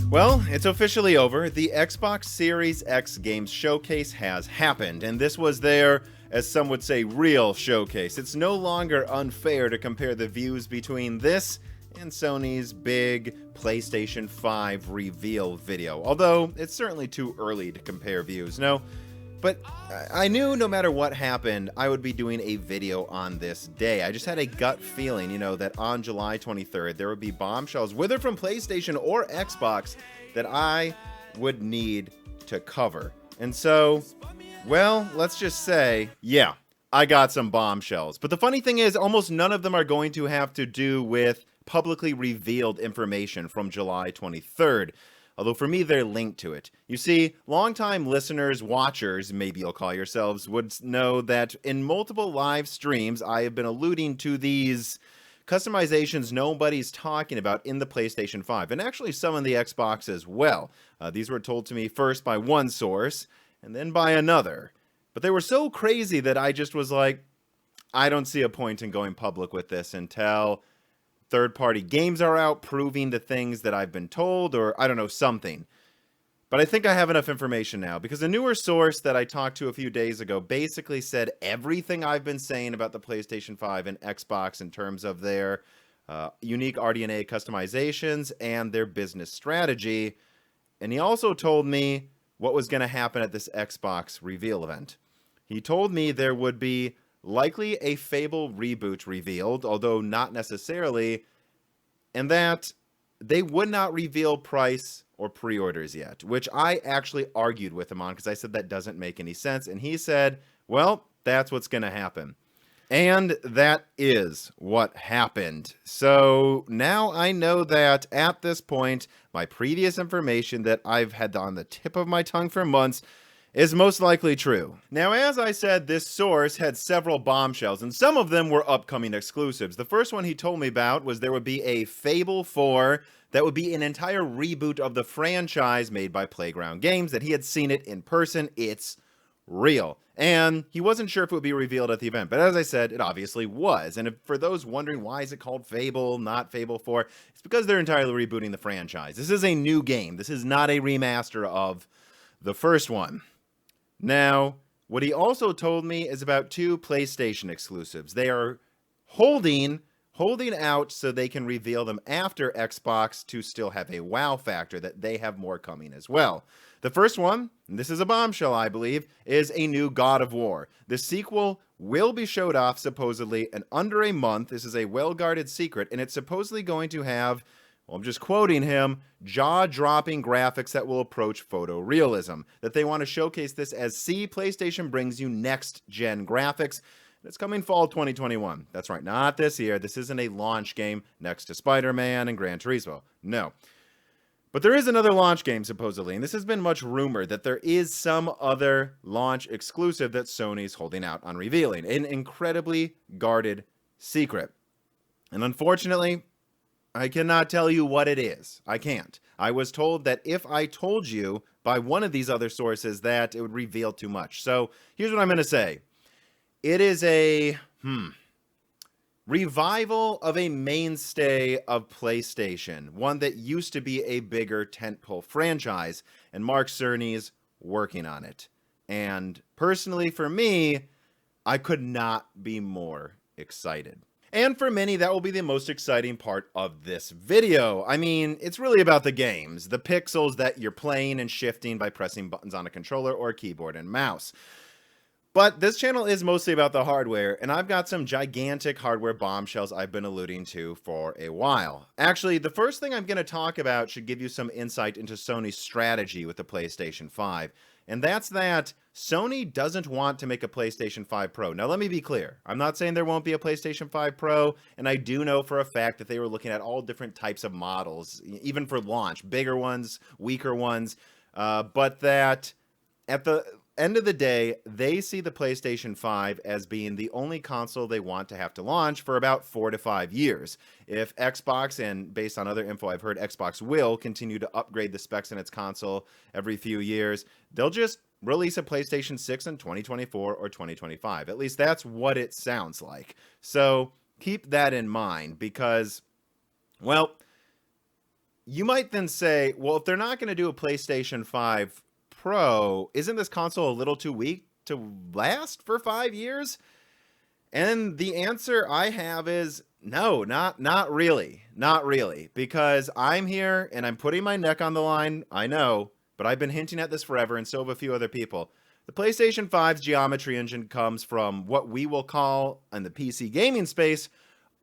Well, it's officially over. The Xbox Series X Games Showcase has happened, and this was their, as some would say, real showcase. It's no longer unfair to compare the views between this and Sony's big PlayStation 5 reveal video, although it's certainly too early to compare views, no? But I knew no matter what happened, I would be doing a video on this day. I just had a gut feeling, that on July 23rd, there would be bombshells, whether from PlayStation or Xbox, that I would need to cover. And so, well, let's just say, yeah, I got some bombshells. But the funny thing is, almost none of them are going to have to do with publicly revealed information from July 23rd. Although for me, they're linked to it. You see, longtime listeners, watchers, maybe you'll call yourselves, would know that in multiple live streams, I have been alluding to these customizations nobody's talking about in the PlayStation 5, and actually some in the Xbox as well. These were told to me first by one source, and then by another. But they were so crazy that I just was like, I don't see a point in going public with this until third-party games are out proving the things that I've been told, or I don't know, something. But I think I have enough information now, because a newer source that I talked to a few days ago basically said everything I've been saying about the PlayStation 5 and Xbox in terms of their unique RDNA customizations and their business strategy. And he also told me what was going to happen at this Xbox reveal event. He told me there would be likely a Fable reboot revealed, although not necessarily, and that they would not reveal price or pre-orders yet, which I actually argued with him on because I said that doesn't make any sense, and he said, well, that's what's going to happen. And that is what happened. So now I know that at this point, my previous information that I've had on the tip of my tongue for months is most likely true. Now, as I said, this source had several bombshells, and some of them were upcoming exclusives. The first one he told me about was there would be a Fable 4 that would be an entire reboot of the franchise made by Playground Games, that he had seen it in person. It's real. And he wasn't sure if it would be revealed at the event, but as I said, it obviously was. And for those wondering why is it called Fable, not Fable 4, it's because they're entirely rebooting the franchise. This is a new game. This is not a remaster of the first one. Now, what he also told me is about two PlayStation exclusives. They are holding out so they can reveal them after Xbox to still have a wow factor, that they have more coming as well. The first one, and this is a bombshell I believe, is a new God of War. The sequel will be showed off supposedly in under a month. This is a well-guarded secret, and it's supposedly going to have, well, I'm just quoting him, jaw-dropping graphics that will approach photorealism. That they want to showcase this as, see, PlayStation brings you next-gen graphics. It's coming fall 2021. That's right, not this year. This isn't a launch game next to Spider-Man and Gran Turismo. No. But there is another launch game, supposedly, and this has been much rumored, that there is some other launch exclusive that Sony's holding out on revealing. An incredibly guarded secret. And unfortunately, I cannot tell you what it is. I can't. I was told that if I told you by one of these other sources that it would reveal too much. So here's what I'm going to say. It is a revival of a mainstay of PlayStation, one that used to be a bigger tentpole franchise, and Mark Cerny's working on it. And personally, for me, I could not be more excited. And for many, that will be the most exciting part of this video. I mean, it's really about the games, the pixels that you're playing and shifting by pressing buttons on a controller or keyboard and mouse. But this channel is mostly about the hardware, and I've got some gigantic hardware bombshells I've been alluding to for a while. Actually, the first thing I'm going to talk about should give you some insight into Sony's strategy with the PlayStation 5. And that's that Sony doesn't want to make a PlayStation 5 Pro. Now, let me be clear. I'm not saying there won't be a PlayStation 5 Pro, and I do know for a fact that they were looking at all different types of models, even for launch, bigger ones, weaker ones, but that at the end of the day, they see the PlayStation 5 as being the only console they want to have to launch for about 4 to 5 years. If Xbox, and based on other info I've heard, Xbox will continue to upgrade the specs in its console every few years, they'll just release a PlayStation 6 in 2024 or 2025. At least that's what it sounds like. So keep that in mind because, well, you might then say, well, if they're not going to do a PlayStation 5 Pro, isn't this console a little too weak to last for 5 years? And the answer I have is no, not really. Not really, because I'm here and I'm putting my neck on the line. I know, but I've been hinting at this forever, and so have a few other people. The PlayStation 5's geometry engine comes from what we will call, in the PC gaming space,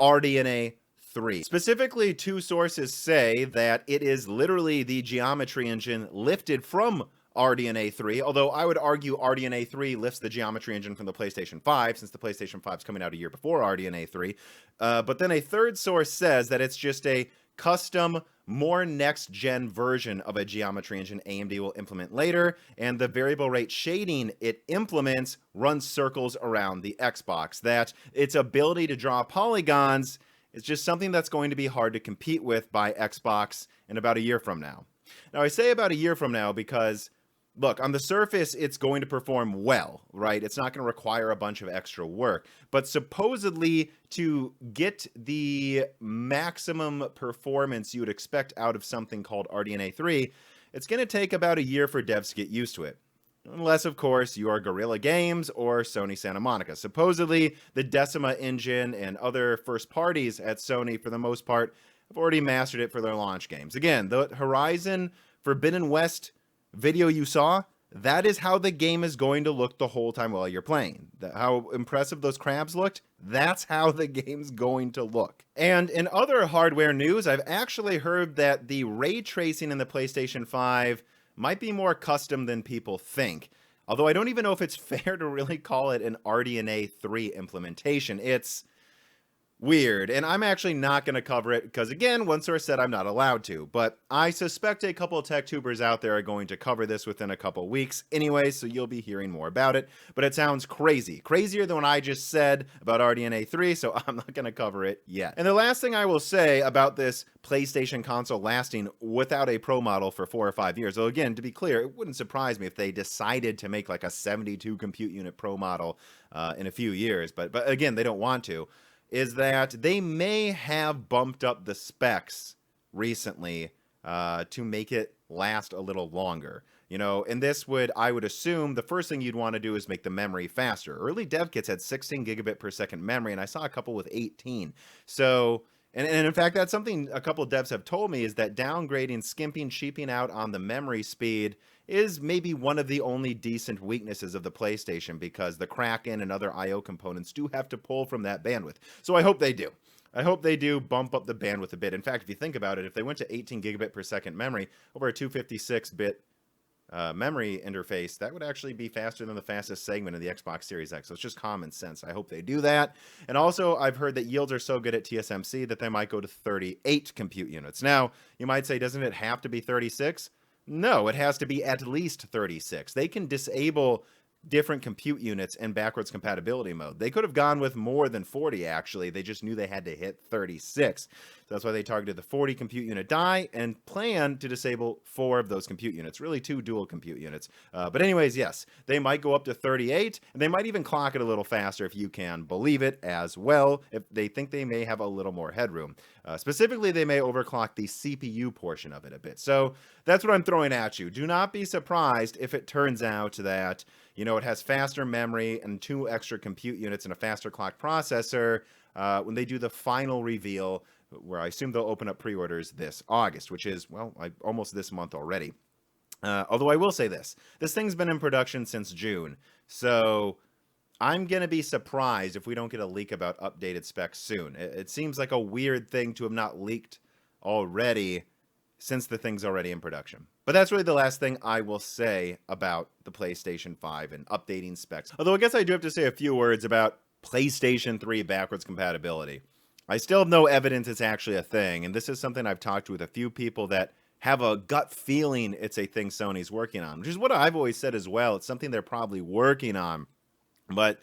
RDNA 3. Specifically, two sources say that it is literally the geometry engine lifted from RDNA 3, although I would argue RDNA 3 lifts the geometry engine from the PlayStation 5, since the PlayStation 5 is coming out a year before RDNA 3. But then a third source says that it's just a custom, more next-gen version of a geometry engine AMD will implement later, and the variable rate shading it implements runs circles around the Xbox. That its ability to draw polygons is just something that's going to be hard to compete with by Xbox in about a year from now. Now, I say about a year from now because, look, on the surface, it's going to perform well, right? It's not going to require a bunch of extra work. But supposedly, to get the maximum performance you would expect out of something called RDNA 3, it's going to take about a year for devs to get used to it. Unless, of course, you are Guerrilla Games or Sony Santa Monica. Supposedly, the Decima engine and other first parties at Sony, for the most part, have already mastered it for their launch games. Again, the Horizon Forbidden West video you saw, that is how the game is going to look the whole time while you're playing. How impressive those crabs looked, that's how the game's going to look. And in other hardware news, I've actually heard that the ray tracing in the PlayStation 5 might be more custom than people think. Although I don't even know if it's fair to really call it an RDNA 3 implementation. It's weird, and I'm actually not going to cover it because, again, one source said I'm not allowed to, but I suspect a couple of tech tubers out there are going to cover this within a couple weeks anyway, so you'll be hearing more about it. But it sounds crazy, crazier than what I just said about RDNA 3, so I'm not going to cover it yet. And the last thing I will say about this PlayStation console lasting without a Pro model for 4 or 5 years, though again, to be clear, it wouldn't surprise me if they decided to make like a 72 compute unit Pro model in a few years, but again, they don't want to, is that they may have bumped up the specs recently to make it last a little longer. You know, and this would, I would assume, the first thing you'd want to do is make the memory faster. Early dev kits had 16 gigabit per second memory, and I saw a couple with 18. So, and in fact, that's something a couple of devs have told me, is that downgrading, skimping, cheaping out on the memory speed is maybe one of the only decent weaknesses of the PlayStation, because the Kraken and other I/O components do have to pull from that bandwidth. So I hope they do. I hope they do bump up the bandwidth a bit. In fact, if you think about it, if they went to 18 gigabit per second memory over a 256-bit memory interface, that would actually be faster than the fastest segment of the Xbox Series X. So it's just common sense. I hope they do that. And also, I've heard that yields are so good at TSMC that they might go to 38 compute units. Now, you might say, doesn't it have to be 36? No, it has to be at least 36. They can disable different compute units in backwards compatibility mode. They could have gone with more than 40, actually. They just knew they had to hit 36. So that's why they targeted the 40 compute unit die and planned to disable 4 of those compute units. Really 2 dual compute units. But anyways, yes, they might go up to 38, and they might even clock it a little faster if you can believe it as well, if they think they may have a little more headroom. Specifically, they may overclock the CPU portion of it a bit. So that's what I'm throwing at you. Do not be surprised if it turns out that, you know, it has faster memory and 2 extra compute units and a faster clock processor when they do the final reveal, where I assume they'll open up pre-orders this August, which is, well, almost this month already. Although I will say this thing's been in production since June, so I'm going to be surprised if we don't get a leak about updated specs soon. It seems like a weird thing to have not leaked already, since the thing's already in production. But that's really the last thing I will say about the PlayStation 5 and updating specs. Although I guess I do have to say a few words about PlayStation 3 backwards compatibility. I still have no evidence it's actually a thing, and this is something I've talked with a few people that have a gut feeling it's a thing Sony's working on, which is what I've always said as well. It's something they're probably working on, but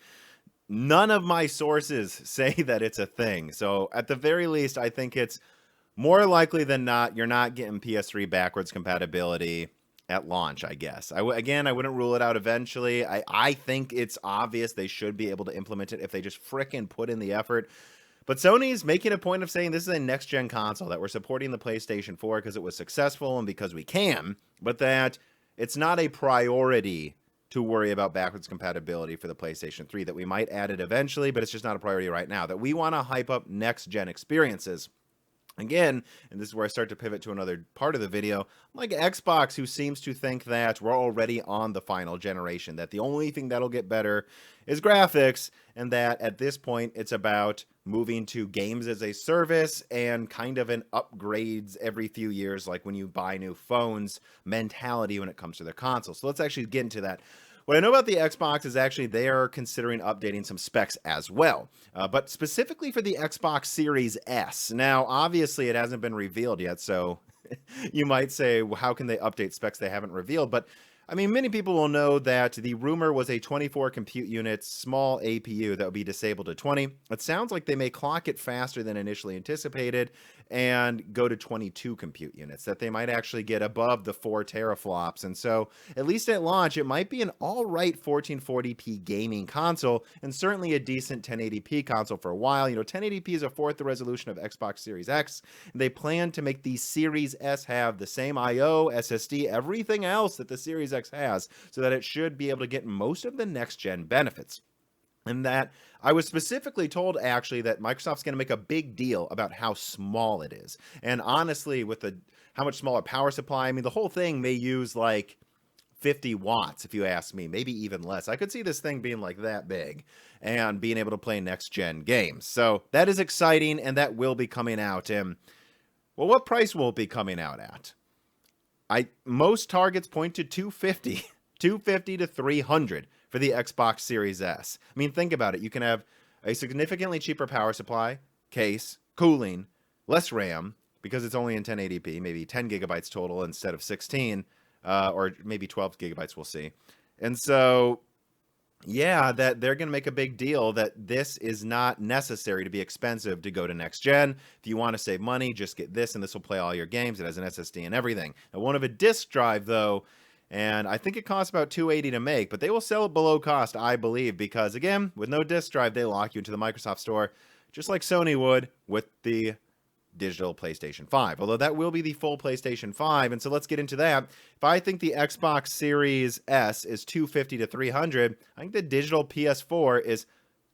none of my sources say that it's a thing. So at the very least, I think it's more likely than not, you're not getting PS3 backwards compatibility at launch, I guess. Again, I wouldn't rule it out eventually. I think it's obvious they should be able to implement it if they just frickin' put in the effort. But Sony's making a point of saying this is a next-gen console, that we're supporting the PlayStation 4 because it was successful and because we can, but that it's not a priority to worry about backwards compatibility for the PlayStation 3, that we might add it eventually, but it's just not a priority right now, that we want to hype up next-gen experiences. Again, and this is where I start to pivot to another part of the video, like Xbox, who seems to think that we're already on the final generation, that the only thing that'll get better is graphics, and that at this point it's about moving to games as a service and kind of an upgrades every few years, like when you buy new phones mentality when it comes to their console. So let's actually get into that. What I know about the Xbox is actually they are considering updating some specs as well, but specifically for the Xbox Series S. Now, obviously, it hasn't been revealed yet, so you might say, well, how can they update specs they haven't revealed? But I mean, many people will know that the rumor was a 24 compute unit small APU that would be disabled to 20. It sounds like they may clock it faster than initially anticipated and go to 22 compute units, that they might actually get above the 4 teraflops. And so, at least at launch, it might be an all right 1440p gaming console, and certainly a decent 1080p console for a while. You know, 1080p is a fourth the resolution of Xbox Series X, and they plan to make the Series S have the same I/O, SSD, everything else that the Series X has, so that it should be able to get most of the next-gen benefits. And that I was specifically told actually that Microsoft's going to make a big deal about how small it is. And honestly, with how much smaller power supply, I mean, the whole thing may use like 50 watts, if you ask me, maybe even less. I could see this thing being like that big and being able to play next-gen games. So that is exciting, and that will be coming out. And, well, what price will it be coming out at? Most targets point to $250 to $300 for the Xbox Series S. I mean, think about it. You can have a significantly cheaper power supply, case, cooling, less RAM, because it's only in 1080p, maybe 10 gigabytes total instead of 16, or maybe 12 gigabytes, we'll see. And so, yeah, that they're going to make a big deal that this is not necessary to be expensive to go to next gen. If you want to save money, just get this, and this will play all your games. It has an SSD and everything. It won't have a disk drive, though, and I think it costs about $280 to make, but they will sell it below cost, I believe, because, again, with no disk drive, they lock you into the Microsoft Store, just like Sony would with the digital PlayStation 5, although that will be the full PlayStation 5. And so let's get into that. If I think the Xbox Series S is $250 to $300, I think the digital PS4 is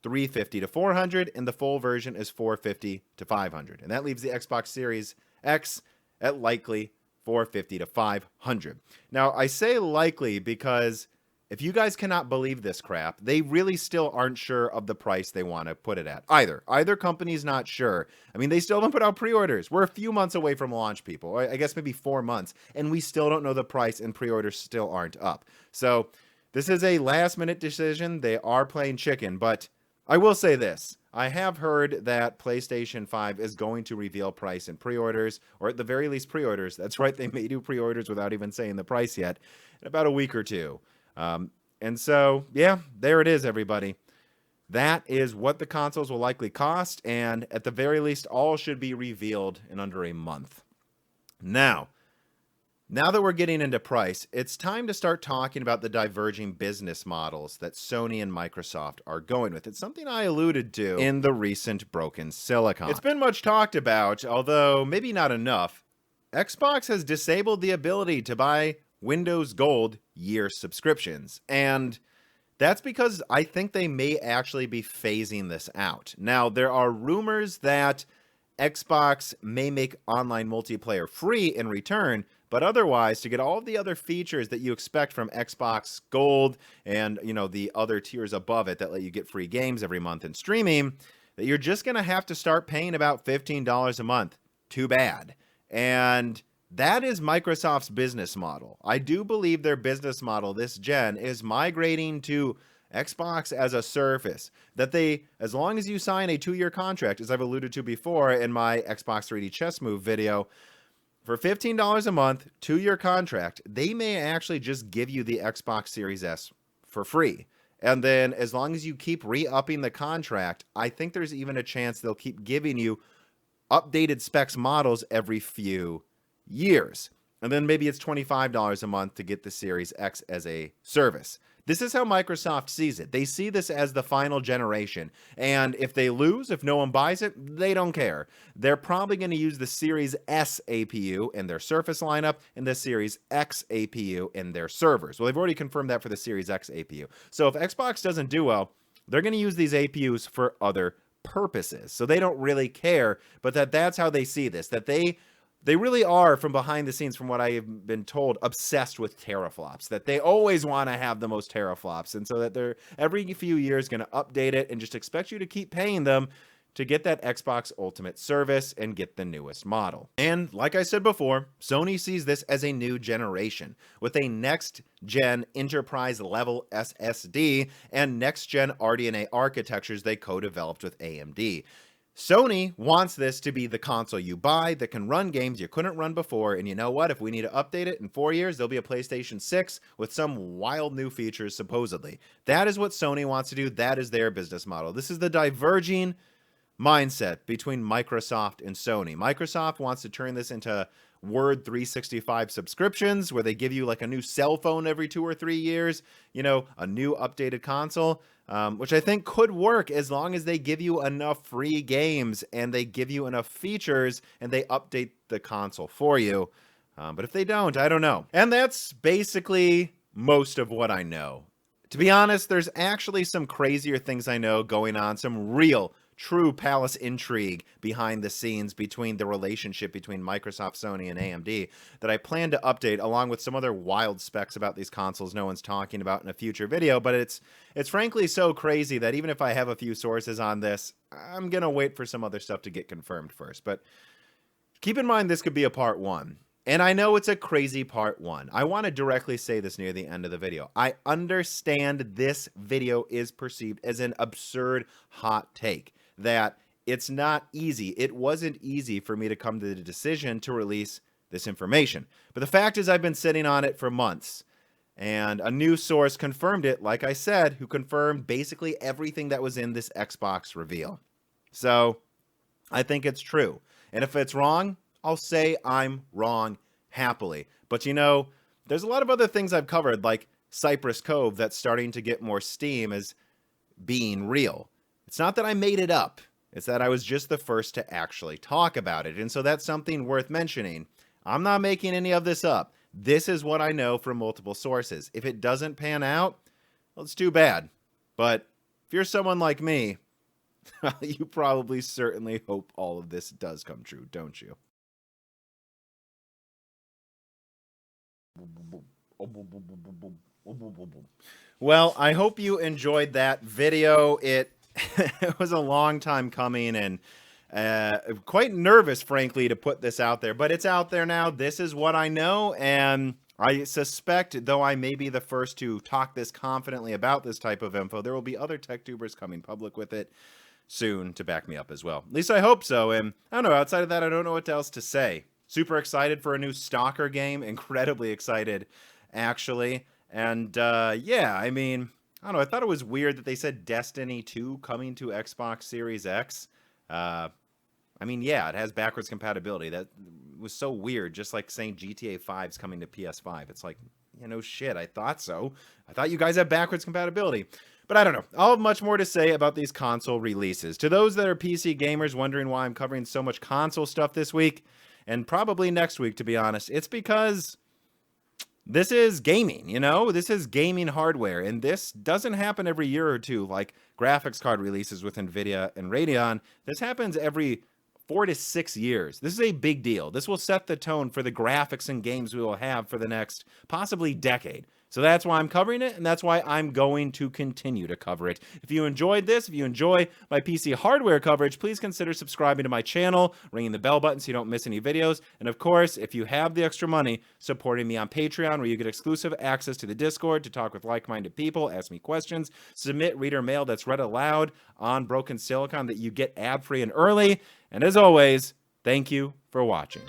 $350 to $400, and the full version is $450 to $500. And that leaves the Xbox Series X at likely $450 to $500. Now, I say likely because if you guys cannot believe this crap, they really still aren't sure of the price they want to put it at. Either company's not sure. I mean, they still don't put out pre-orders. We're a few months away from launch, people. I guess maybe 4 months, and we still don't know the price, and pre-orders still aren't up. So this is a last-minute decision. They are playing chicken, but I will say this. I have heard that PlayStation 5 is going to reveal price in pre-orders, or at the very least pre-orders. That's right, they may do pre-orders without even saying the price yet, in about a week or two. And so, yeah, there it is, everybody. That is what the consoles will likely cost, and at the very least, all should be revealed in under a month. Now that we're getting into price, it's time to start talking about the diverging business models that Sony and Microsoft are going with. It's something I alluded to in the recent Broken Silicon. It's been much talked about, although maybe not enough. Xbox has disabled the ability to buy Windows Gold year subscriptions, and that's because I think they may actually be phasing this out. Now, there are rumors that Xbox may make online multiplayer free in return, but otherwise, to get all of the other features that you expect from Xbox Gold and, you know, the other tiers above it that let you get free games every month and streaming, that you're just going to have to start paying about $15 a month. Too bad. And that is Microsoft's business model. I do believe their business model this gen is migrating to Xbox as a service. That they, as long as you sign a 2-year contract, as I've alluded to before in my Xbox 3D chess move video, for $15 a month, 2-year contract, they may actually just give you the Xbox Series S for free. And then as long as you keep re-upping the contract, I think there's even a chance they'll keep giving you updated specs models every few years. And then maybe it's $25 a month to get the Series X as a service. This is how Microsoft sees it. They see this as the final generation. And if they lose, if no one buys it, they don't care. They're probably going to use the Series S APU in their Surface lineup and the Series X APU in their servers. Well, they've already confirmed that for the Series X APU. So if Xbox doesn't do well, they're going to use these APUs for other purposes. So they don't really care, but that's how they see this, that they really are, from behind the scenes, from what I have been told, obsessed with teraflops, that they always want to have the most teraflops. And so that they're every few years going to update it and just expect you to keep paying them to get that Xbox Ultimate service and get the newest model. And like I said before, Sony sees this as a new generation with a next-gen enterprise-level SSD and next-gen RDNA architectures they co-developed with AMD. Sony wants this to be the console you buy that can run games you couldn't run before, and you know what? If we need to update it in 4 years, there'll be a PlayStation 6 with some wild new features, supposedly. That is what Sony wants to do. That is their business model. This is the diverging mindset between Microsoft and Sony. Microsoft wants to turn this into Word 365 subscriptions, where they give you like a new cell phone every 2 or 3 years, you know, a new updated console. Which I think could work as long as they give you enough free games and they give you enough features and they update the console for you. But if they don't, I don't know. And that's basically most of what I know. To be honest, there's actually some crazier things I know going on, some real, true palace intrigue behind the scenes between the relationship between Microsoft, Sony, and AMD that I plan to update, along with some other wild specs about these consoles no one's talking about in a future video. But it's frankly so crazy that even if I have a few sources on this, I'm gonna wait for some other stuff to get confirmed first. But keep in mind, this could be a part 1. And I know it's a crazy part 1. I want to directly say this near the end of the video. I understand this video is perceived as an absurd hot take, that it's not easy. It wasn't easy for me to come to the decision to release this information. But the fact is, I've been sitting on it for months, and a new source confirmed it, like I said, who confirmed basically everything that was in this Xbox reveal. So I think it's true. And if it's wrong, I'll say I'm wrong happily. But you know, there's a lot of other things I've covered, like Cypress Cove, that's starting to get more steam as being real. It's not that I made it up. It's that I was just the first to actually talk about it. And so that's something worth mentioning. I'm not making any of this up. This is what I know from multiple sources. If it doesn't pan out, well, it's too bad. But if you're someone like me, you probably certainly hope all of this does come true, don't you? Well, I hope you enjoyed that video. It was a long time coming, and quite nervous, frankly, to put this out there. But it's out there now. This is what I know, and I suspect, though I may be the first to talk this confidently about this type of info, there will be other tech tubers coming public with it soon to back me up as well. At least I hope so. And I don't know, outside of that, I don't know what else to say. Super excited for a new Stalker game. Incredibly excited, actually. And yeah, I mean, I don't know. I thought it was weird that they said Destiny 2 coming to Xbox Series X. I mean, yeah, it has backwards compatibility. That was so weird. Just like saying GTA 5 is coming to PS5. It's like, you know, shit, I thought so. I thought you guys had backwards compatibility. But I don't know. I'll have much more to say about these console releases. To those that are PC gamers wondering why I'm covering so much console stuff this week, and probably next week, to be honest, it's because this is gaming, you know? This is gaming hardware, and this doesn't happen every year or two like graphics card releases with NVIDIA and Radeon. This happens every 4 to 6 years. This is a big deal. This will set the tone for the graphics and games we will have for the next possibly decade. So that's why I'm covering it, and that's why I'm going to continue to cover it. If you enjoyed this, if you enjoy my PC hardware coverage, please consider subscribing to my channel, ringing the bell button so you don't miss any videos, and of course, if you have the extra money, supporting me on Patreon, where you get exclusive access to the Discord to talk with like-minded people, ask me questions, submit reader mail that's read aloud on Broken Silicon that you get ad-free and early, and as always, thank you for watching.